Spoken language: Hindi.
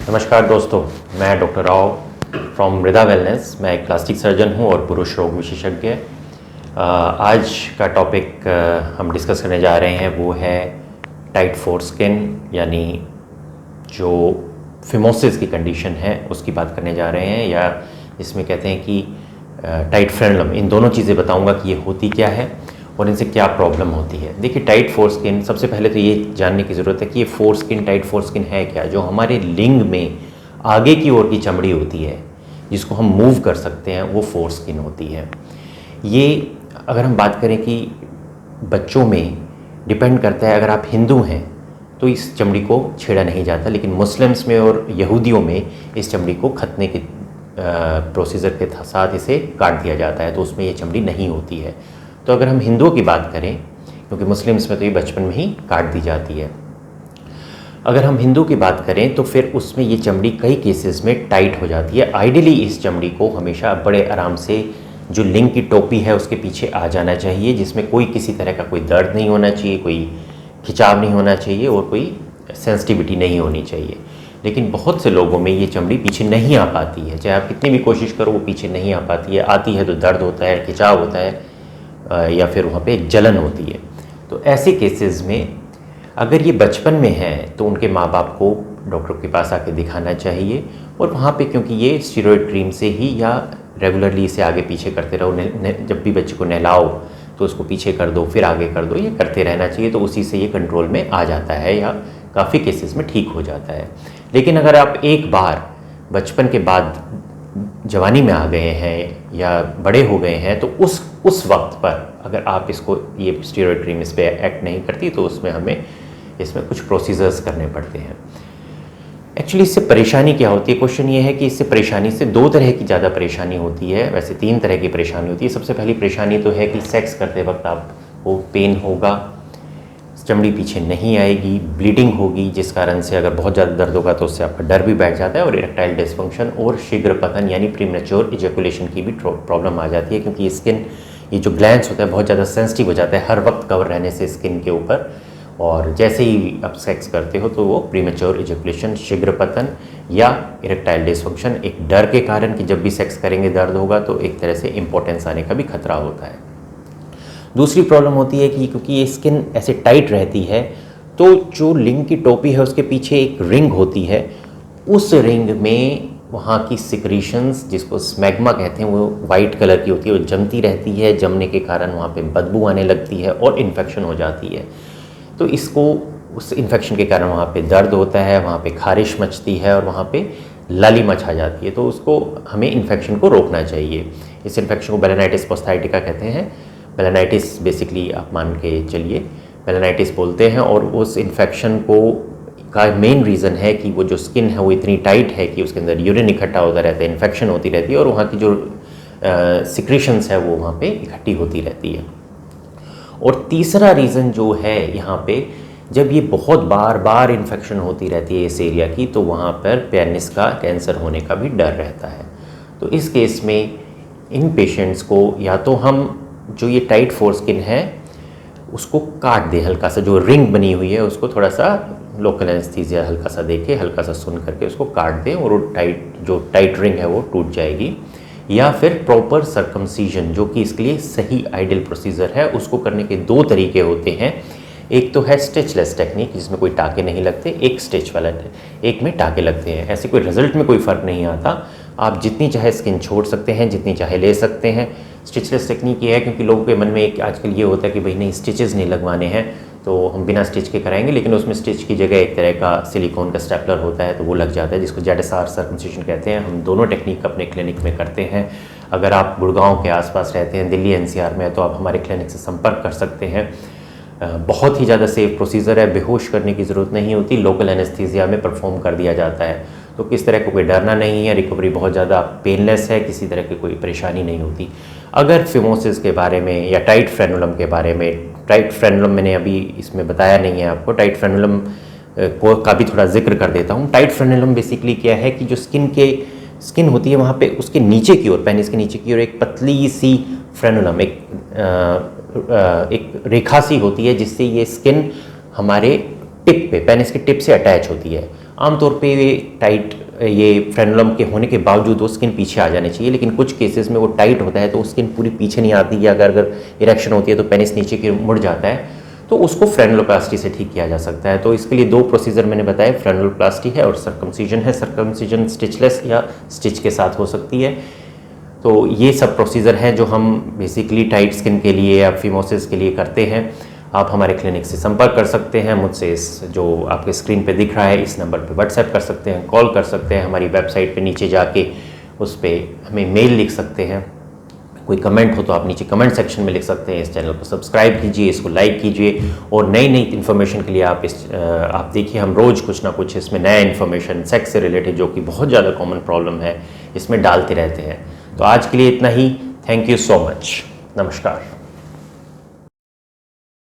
नमस्कार दोस्तों, मैं डॉक्टर राव फ्रॉम मृदा वेलनेस। मैं एक प्लास्टिक सर्जन हूं और पुरुष रोग विशेषज्ञ। आज का टॉपिक हम डिस्कस करने जा रहे हैं वो है टाइट फोरस्किन, यानी जो फिमोसिस की कंडीशन है उसकी बात करने जा रहे हैं, या इसमें कहते हैं कि टाइट फ्रेनुलम। इन दोनों चीज़ें बताऊंगा कि ये होती क्या है और इनसे क्या प्रॉब्लम होती है। देखिए, टाइट फोरस्किन, सबसे पहले तो ये जानने की ज़रूरत है कि ये फोरस्किन, टाइट फोरस्किन है क्या। जो हमारे लिंग में आगे की ओर की चमड़ी होती है जिसको हम मूव कर सकते हैं, वो फोरस्किन होती है। ये अगर हम बात करें कि बच्चों में डिपेंड करता है, अगर आप हिंदू हैं तो इस चमड़ी को छेड़ा नहीं जाता, लेकिन मुस्लिम्स में और यहूदियों में इस चमड़ी को खतने के प्रोसीजर के साथ इसे काट दिया जाता है, तो उसमें ये चमड़ी नहीं होती है। तो अगर हम हिंदुओं की बात करें, क्योंकि मुस्लिम्स में तो ये बचपन में ही काट दी जाती है, अगर हम हिंदू की बात करें तो फिर उसमें ये चमड़ी कई केसेस में टाइट हो जाती है। आइडियली इस चमड़ी को हमेशा बड़े आराम से जो लिंग की टोपी है उसके पीछे आ जाना चाहिए, जिसमें कोई किसी तरह का कोई दर्द नहीं होना चाहिए, कोई खिंचाव नहीं होना चाहिए और कोई सेंसिटिविटी नहीं होनी चाहिए। लेकिन बहुत से लोगों में ये चमड़ी पीछे नहीं आ पाती है, चाहे आप कितनी भी कोशिश करो वो पीछे नहीं आ पाती है। आती है तो दर्द होता है, खिंचाव होता है, या फिर वहाँ पे जलन होती है। तो ऐसे केसेस में अगर ये बचपन में है तो उनके माँ बाप को डॉक्टर के पास आके दिखाना चाहिए, और वहाँ पे क्योंकि ये स्टेरॉयड क्रीम से ही या रेगुलरली इसे आगे पीछे करते रहो, जब भी बच्चे को नहलाओ तो उसको पीछे कर दो, फिर आगे कर दो, ये करते रहना चाहिए, तो उसी से ये कंट्रोल में आ जाता है या काफ़ी केसेस में ठीक हो जाता है। लेकिन अगर आप एक बार बचपन के बाद जवानी में आ गए हैं या बड़े हो गए हैं, तो उस वक्त पर अगर आप इसको, ये स्टेरॉयड क्रीम इस पर एक्ट नहीं करती, तो उसमें हमें इसमें कुछ प्रोसीजर्स करने पड़ते हैं। एक्चुअली इससे परेशानी क्या होती है, क्वेश्चन ये है कि इससे परेशानी से दो तरह की ज़्यादा परेशानी होती है, वैसे तीन तरह की परेशानी होती है। सबसे पहली परेशानी तो है कि सेक्स करते वक्त आपको पेन होगा, चमड़ी पीछे नहीं आएगी, ब्लीडिंग होगी, जिस कारण से अगर बहुत ज़्यादा दर्द होगा तो उससे आपका डर भी बैठ जाता है, और इरेक्टाइल डिस्फंक्शन और शीघ्र पतन यानी प्रीमेच्योर इजैकुलेशन की भी प्रॉब्लम आ जाती है, क्योंकि स्किन, ये जो ग्लैंड्स होता है बहुत ज़्यादा सेंसिटिव हो जाता है हर वक्त कवर रहने से स्किन के ऊपर, और जैसे ही आप सेक्स करते हो तो वो प्रीमेच्योर इजैकुलेशन, शीघ्र पतन या इरेक्टाइल डिस्फंक्शन, एक डर के कारण कि जब भी सेक्स करेंगे दर्द होगा, तो एक तरह से इम्पोर्टेंस आने का भी खतरा होता है। दूसरी प्रॉब्लम होती है कि क्योंकि ये स्किन ऐसे टाइट रहती है, तो जो लिंग की टोपी है उसके पीछे एक रिंग होती है, उस रिंग में वहाँ की सिक्रीशंस, जिसको स्मैग्मा कहते हैं, वो वाइट कलर की होती है, वो जमती रहती है। जमने के कारण वहाँ पे बदबू आने लगती है और इन्फेक्शन हो जाती है। तो इसको, उस इन्फेक्शन के कारण वहाँ पे दर्द होता है, वहाँ पे खारिश मचती है और वहाँ पे लाली मच आ जाती है। तो उसको, हमें इन्फेक्शन को रोकना चाहिए। इस इन्फेक्शन को बेलेनाइटिस पोस्थाइटिका कहते हैं। बेलेनाइटिस बेसिकली आप मान के चलिए बेलेनाइटिस बोलते हैं, और उस इन्फेक्शन को का मेन रीज़न है कि वो जो स्किन है वो इतनी टाइट है कि उसके अंदर यूरिन इकट्ठा होता रहता है, इन्फेक्शन होती रहती है, और वहाँ की जो सिक्रीशंस है वो वहाँ पे इकट्ठी होती रहती है। और तीसरा रीज़न जो है यहाँ पे, जब ये बहुत बार बार इन्फेक्शन होती रहती है इस एरिया की, तो वहाँ पर पेनिस का कैंसर होने का भी डर रहता है। तो इस केस में इन पेशेंट्स को या तो हम जो ये टाइट फोरस्किन है उसको काट दें, हल्का सा जो रिंग बनी हुई है उसको थोड़ा सा लोकल एनेस्थीसिया हल्का सा देके, हल्का सा सुन करके उसको काट दें, और वो जो टाइट रिंग है वो टूट जाएगी। या फिर प्रॉपर सर्कमसीजन, जो कि इसके लिए सही आइडियल प्रोसीजर है, उसको करने के दो तरीके होते हैं। एक तो है स्टिचलेस टेक्निक, जिसमें कोई टाके नहीं लगते, एक स्टिच वाला, एक में टाके लगते हैं। ऐसे कोई रिजल्ट में कोई फ़र्क नहीं आता, आप जितनी चाहे स्किन छोड़ सकते हैं, जितनी चाहे ले सकते हैं। स्टिचलेस टेक्निक ये है क्योंकि लोगों के मन में एक आजकल ये होता है कि भाई नहीं, स्टिचेस नहीं लगवाने हैं तो हम बिना स्टिच के कराएंगे, लेकिन उसमें स्टिच की जगह एक तरह का सिलिकॉन का स्टेपलर होता है, तो वो लग जाता है, जिसको ZSR सर्कमसिजन कहते हैं। हम दोनों टेक्निक अपने क्लिनिक में करते हैं। अगर आप गुड़गांव के आसपास रहते हैं, दिल्ली NCR में, तो आप हमारे क्लिनिक से संपर्क कर सकते हैं। बहुत ही ज़्यादा सेफ प्रोसीजर है, बेहोश करने की ज़रूरत नहीं होती, लोकल एनेस्थीसिया में परफॉर्म कर दिया जाता है, तो किस तरह को कोई डरना नहीं है। रिकवरी बहुत ज़्यादा पेनलेस है, किसी तरह की कोई परेशानी नहीं होती। अगर फिमोसिस के बारे में या टाइट फ्रेनुलम के बारे में, टाइट फ्रेनुलम मैंने अभी इसमें बताया नहीं है आपको, टाइट फ्रेनुलम को का भी थोड़ा जिक्र कर देता हूँ। टाइट फ्रेनुलम बेसिकली क्या है कि जो स्किन होती है वहाँ पे उसके नीचे की ओर, पेनिस के नीचे की ओर एक पतली सी फ्रेनुलम, एक रेखा सी होती है, जिससे ये स्किन हमारे टिप पे, पेनिस के टिप से अटैच होती है। आमतौर पे टाइट ये फ्रेनुलम के होने के बावजूद वो स्किन पीछे आ जानी चाहिए, लेकिन कुछ केसेस में वो टाइट होता है तो स्किन पूरी पीछे नहीं आती, या अगर इरेक्शन होती है तो पेनिस नीचे की मुड़ जाता है, तो उसको फ्रेनुलोप्लास्टी से ठीक किया जा सकता है। तो इसके लिए 2 प्रोसीजर मैंने बताया, फ्रेनुलोप्लास्टी है और सर्कमसिजन है। सर्कमसिजन स्टिचलेस या स्टिच के साथ हो सकती है। तो ये सब प्रोसीजर हैं जो हम बेसिकली टाइट स्किन के लिए या फिमोसिस के लिए करते हैं। आप हमारे क्लिनिक से संपर्क कर सकते हैं, मुझसे इस जो आपके स्क्रीन पे दिख रहा है इस नंबर पे व्हाट्सएप कर सकते हैं, कॉल कर सकते हैं, हमारी वेबसाइट पे नीचे जाके उस पर हमें मेल लिख सकते हैं। कोई कमेंट हो तो आप नीचे कमेंट सेक्शन में लिख सकते हैं। इस चैनल को सब्सक्राइब कीजिए, इसको लाइक कीजिए, और नई नई इन्फॉर्मेशन के लिए आप देखिए, हम रोज़ कुछ ना कुछ इसमें नया इन्फॉर्मेशन सेक्स से रिलेटेड, जो कि बहुत ज़्यादा कॉमन प्रॉब्लम है, इसमें डालते रहते हैं। तो आज के लिए इतना ही। Thank you so much. नमस्कार।